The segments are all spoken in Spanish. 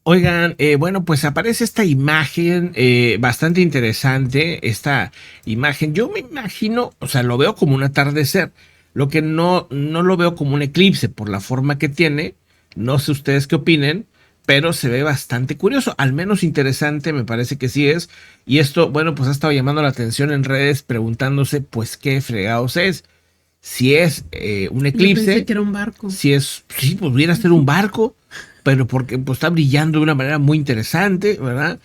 Oigan, bueno, pues aparece esta imagen bastante interesante, esta imagen. Yo me imagino, o sea, lo veo como un atardecer, lo que no lo veo como un eclipse por la forma que tiene. No sé ustedes qué opinen, pero se ve bastante curioso, al menos interesante, me parece que sí es. Y esto, bueno, pues ha estado llamando la atención en redes preguntándose, pues, qué fregados es. Si es un Yo pensé eclipse, que era un barco. si es, sí, pudiera ser un barco, pero porque pues, está brillando de una manera muy interesante, ¿verdad?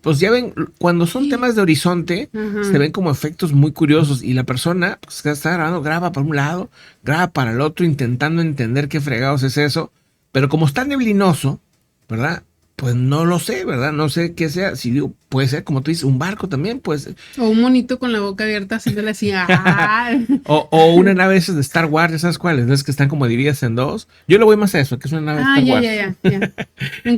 Pues ya ven, cuando son temas de horizonte, se Ajá. ven como efectos muy curiosos y la persona pues, que está grabando graba para un lado, graba para el otro, intentando entender qué fregados es eso, pero como está neblinoso, ¿verdad? Pues no lo sé, ¿verdad? No sé qué sea, si digo, puede ser, como tú dices, un barco también, pues, O un monito con la boca abierta haciéndole así. ¡Ah! o una nave esas de Star Wars, ¿esas cuáles? ¿Ves que están como divididas en dos? Yo le voy más a eso, que es una nave de Ah, Star ya, ya, Wars. ya, ya. Este, Un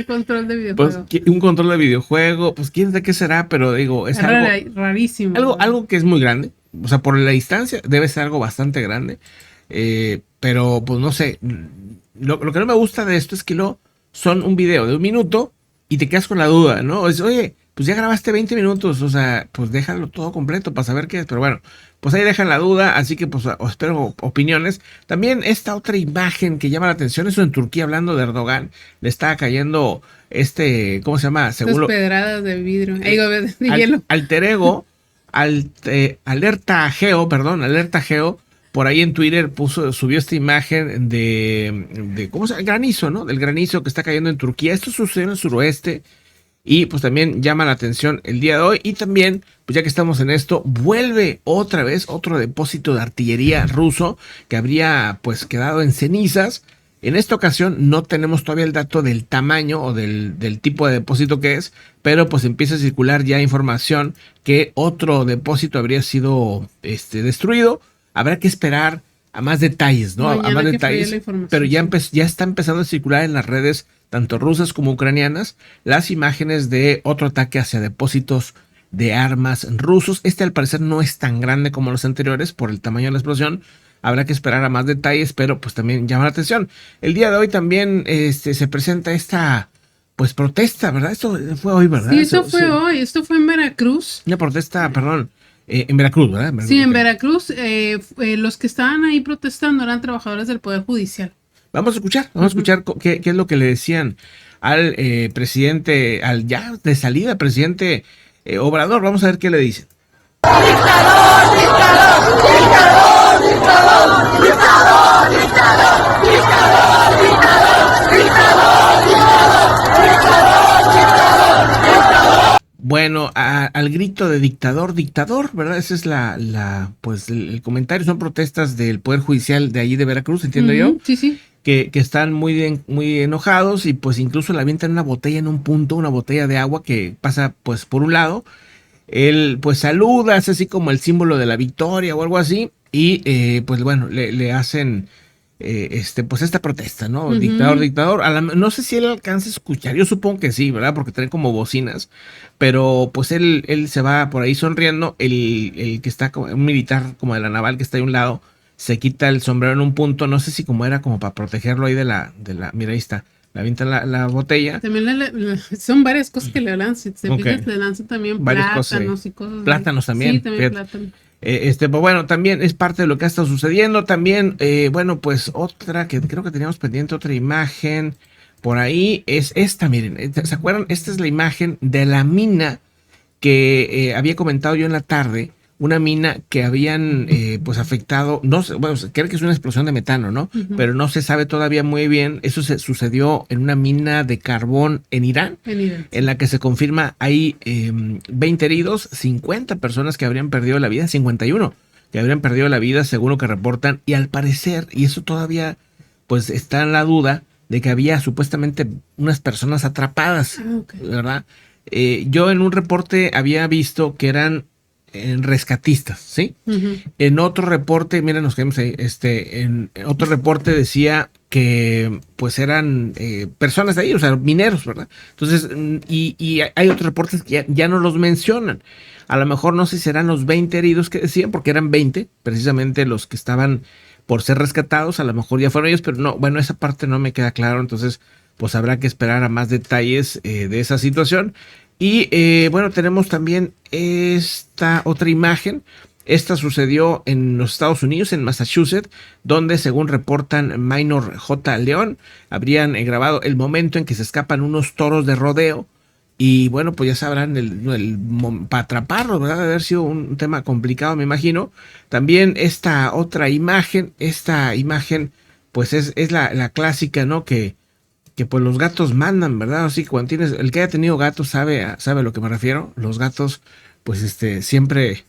control de pues videojuego. un control de videojuego, pues quién sabe qué será, pero digo, es Rarísimo, la algo, verdad. algo que es muy grande. O sea, por la distancia debe ser algo bastante grande. Pero pues no sé. Lo que no me gusta de esto es que no son un video de 1 minuto y te quedas con la duda, ¿no? Es, oye, pues ya grabaste 20 minutos, o sea, pues déjalo todo completo para saber qué es. Pero bueno, pues ahí dejan la duda, así que pues espero opiniones. También esta otra imagen que llama la atención, eso en Turquía, hablando de Erdogan, le está cayendo ¿cómo se llama? Estas Según lo, pedradas de vidrio. Ay, digo, de al, hielo. alter ego, alerta geo, perdón, alerta geo, por ahí en Twitter subió esta imagen de ¿cómo se llama? El granizo, ¿no? Del granizo que está cayendo en Turquía. Esto sucedió en el suroeste y pues también llama la atención el día de hoy. Y también, pues ya que estamos en esto, vuelve otra vez otro depósito de artillería ruso que habría pues quedado en cenizas. En esta ocasión no tenemos todavía el dato del tamaño o del tipo de depósito que es, pero pues empieza a circular ya información que otro depósito habría sido destruido. Habrá que esperar a más detalles, ¿no? A más Mañana que fluya la detalles, pero información, ya, sí. ya está empezando a circular en las redes, tanto rusas como ucranianas, las imágenes de otro ataque hacia depósitos de armas rusos. Este al parecer no es tan grande como los anteriores por el tamaño de la explosión. Habrá que esperar a más detalles, pero pues también llama la atención. El día de hoy también se presenta esta pues protesta, ¿verdad? Esto fue hoy, Sí, ¿verdad? eso Eso, fue sí. hoy. Esto fue en Veracruz. Una protesta, perdón, en Veracruz, ¿verdad? Sí, en Ok. Veracruz. Los que estaban ahí protestando eran trabajadores del Poder Judicial. Vamos a escuchar qué es lo que le decían al presidente, al ya de salida presidente Obrador. Vamos a ver qué le dicen. Bueno, al grito de dictador, dictador, ¿verdad? Ese es pues el comentario. Son protestas del Poder Judicial de allí de Veracruz, entiendo yo, Sí, sí. que están muy enojados y pues incluso le avientan una botella en un punto, una botella de agua que pasa pues por un lado. Él pues saluda, es así como el símbolo de la victoria o algo así. Y pues bueno, le hacen pues esta protesta, ¿no? Dictador, Ujú. dictador. No sé si él alcanza a escuchar, yo supongo que sí, ¿verdad? Porque traen como bocinas. Pero pues él se va por ahí sonriendo. El que está como un militar como de la naval que está ahí a un lado, se quita el sombrero en un punto. No sé si como era como para protegerlo ahí mira, ahí está. Le avientan la botella. También son varias cosas que le lanzan. Si te Ok. fijas, le lanzan también Varias cosas ahí. plátanos y cosas así. Plátanos Sí, también, también fíjate. plátano. Pues bueno, también es parte de lo que ha estado sucediendo. También, bueno, pues otra que creo que teníamos pendiente, otra imagen por ahí, es esta, miren, ¿se acuerdan? Esta es la imagen de la mina que había comentado yo en la tarde, una mina que habían pues afectado, no sé, bueno, creo que es una explosión de metano, ¿no? Ujú. Pero no se sabe todavía muy bien. Eso se sucedió en una mina de carbón en Irán, En Irán, en sí. la que se confirma hay 20 heridos, 50 personas que habrían perdido la vida, 51 que habrían perdido la vida según lo que reportan, y al parecer, y eso todavía pues está en la duda, de que había supuestamente unas personas atrapadas, Ah, ok. ¿verdad? Yo en un reporte había visto que eran rescatistas, ¿sí? Ujú. En otro reporte, miren, nos quedamos ahí, en otro reporte decía que pues eran personas de ahí, o sea, mineros, ¿verdad? Entonces, y hay otros reportes que ya no los mencionan. A lo mejor no sé si serán los 20 heridos que decían, porque eran 20, precisamente los que estaban por ser rescatados, a lo mejor ya fueron ellos, pero no, bueno, esa parte no me queda claro, entonces pues habrá que esperar a más detalles de esa situación. Y bueno, tenemos también esta otra imagen. Esta sucedió en los Estados Unidos, en Massachusetts, donde según reportan Minor J. León, habrían grabado el momento en que se escapan unos toros de rodeo. Y bueno, pues ya sabrán, para atraparlos, ¿verdad? Debe haber sido un tema complicado, me imagino. También esta otra imagen, pues es la clásica, ¿no? Que pues los gatos mandan, ¿verdad? Así que cuando tienes, el que haya tenido gatos sabe a lo que me refiero. Los gatos, pues siempre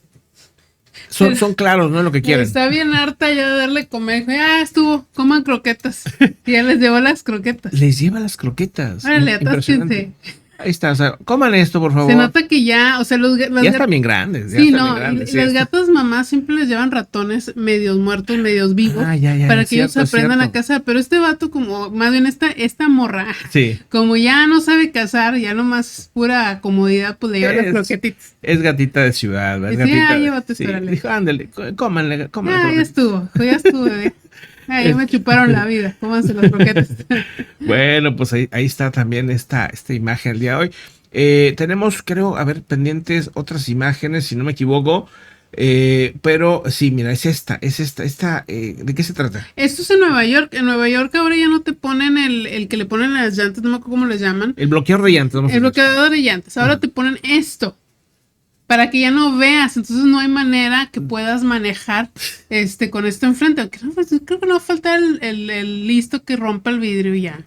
son claros, ¿no? Lo que quieren. Está bien harta ya de darle comer. Estuvo, coman croquetas. Y ya les llevó las croquetas. Les lleva las croquetas. Órale, atásquense. Ahí está, o sea, coman esto, por favor. Se nota que ya, o sea, ya están bien grandes. Sí, no, las gatas mamás siempre les llevan ratones medios muertos, medios vivos, para que ellos aprendan a cazar. Pero este vato, como, más bien esta morra, sí, como ya no sabe cazar, ya nomás es pura comodidad, pues le lleva las croquetitas. Es gatita de ciudad, ¿verdad? Sí, llévate, espérale. Dijo, ándale, cómanle. Ya estuvo, bebé. Ya me chuparon la vida, cómanse las croquetas. Bueno, pues ahí está también esta imagen el día de hoy. Tenemos, creo, pendientes otras imágenes, si no me equivoco. Pero sí, mira, es esta, ¿de qué se trata? Esto es en Nueva York. En Nueva York ahora ya no te ponen el que le ponen a las llantas, no me acuerdo cómo les llaman. El bloqueador de llantas. El bloqueador de llantas. Ahora te ponen esto. Para que ya no veas, entonces no hay manera que puedas manejar con esto enfrente. Aunque creo que no falta el listo que rompa el vidrio ya,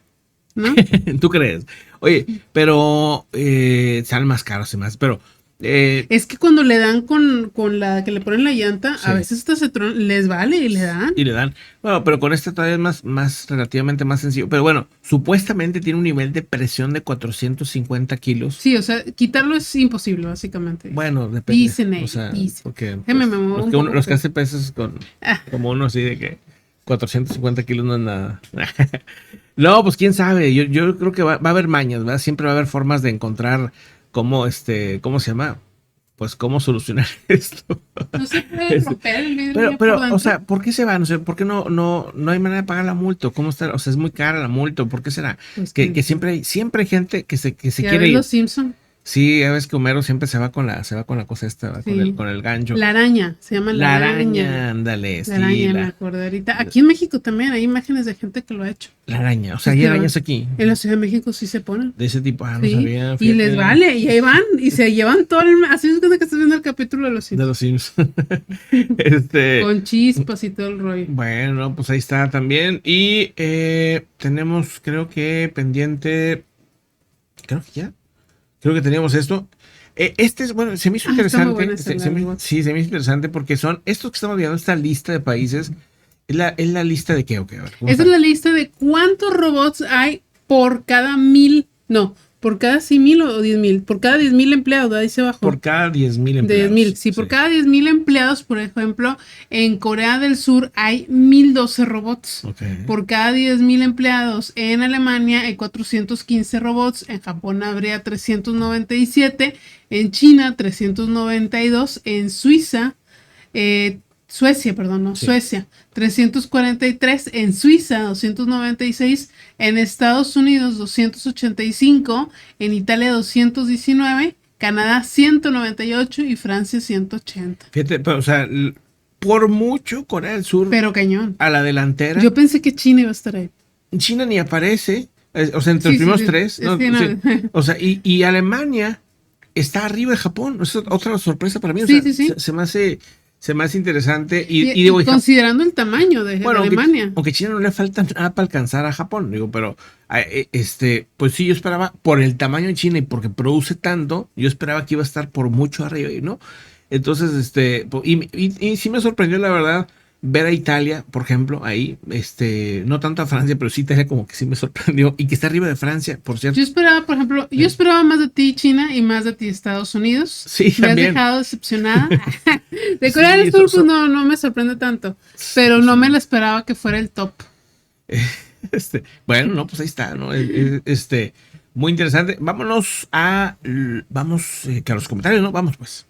¿no? ¿Tú crees? Oye, pero salen más caros y más, pero es que cuando le dan con la que le ponen la llanta, sí. A veces les vale y le dan. Y le dan. Bueno, pero con esta todavía es más relativamente más sencillo. Pero bueno, supuestamente tiene un nivel de presión de 450 kilos. Sí, o sea, quitarlo es imposible, básicamente. Bueno, depende. Dicen o sea, porque los que hacen pesos como uno así de que 450 kilos no es nada. No, pues quién sabe. Yo creo que va a haber mañas, ¿verdad? Siempre va a haber formas de encontrar cómo, ¿cómo se llama? Pues cómo solucionar esto. No se puede romper el vidrio. Pero, o sea, ¿por qué se van? O sea, ¿por qué no hay manera de pagar la multa? ¿Cómo está? O sea, es muy cara la multa. ¿Por qué será? Pues que siempre hay gente que se quiere ir. Los Simpson. Sí, ya ves que Homero siempre se va con la cosa esta, sí. con el gancho. La araña, se llama la araña. Ándale, la araña, me acuerdo ahorita. Aquí en México también hay imágenes de gente que lo ha hecho. La araña, o sea, hay arañas aquí. En la Ciudad de México sí se ponen. De ese tipo, no sí. sabía. Fíjate. Y les vale, y ahí van, y se llevan todo así es que estás viendo el capítulo de los Sims. De los Sims. Con chispas y todo el rollo. Bueno, pues ahí está también. Y tenemos, creo que pendiente. Creo que teníamos esto. Bueno, se me hizo interesante. Se me hizo interesante porque son estos que estamos viendo, esta lista de países. ¿Es la lista de qué? Okay, esa es la lista de cuántos robots hay por cada 1,000. No, por cada 100,000 o 10,000. Por cada 10,000 empleados, ahí se bajó. Por cada 10,000 empleados. 10,000. Sí, por cada 10,000 empleados, por ejemplo, en Corea del Sur hay 1,012 robots. Okay. Por cada 10,000 empleados en Alemania hay 415 robots. En Japón habría 397. En China, 392. En Suecia, 343, en Suiza 296, en Estados Unidos 285, en Italia 219, Canadá 198 y Francia 180. Fíjate, pero, o sea, por mucho Corea del Sur. Pero cañón. A la delantera. Yo pensé que China iba a estar ahí. China ni aparece, o sea, entre los primeros tres. ¿No? Sí. O sea, y Alemania está arriba de Japón. Es otra sorpresa para mí. Se me hace interesante. Y digo, considerando el tamaño de Alemania. Aunque China no le falta nada para alcanzar a Japón, digo, pero pues sí, yo esperaba, por el tamaño de China y porque produce tanto, yo esperaba que iba a estar por mucho arriba, ¿no? Entonces, y sí me sorprendió, la verdad, ver a Italia, por ejemplo, ahí, no tanto a Francia, pero sí Italia como que sí me sorprendió, y que está arriba de Francia, por cierto. Yo esperaba, por ejemplo, más de ti China y más de ti Estados Unidos. Sí, me también. has dejado decepcionada. De Corea del Sur, pues no me sorprende tanto, pero no me lo esperaba que fuera el top. Bueno, no, pues ahí está, ¿no? Muy interesante. Vámonos que a los comentarios, ¿no? Vamos pues.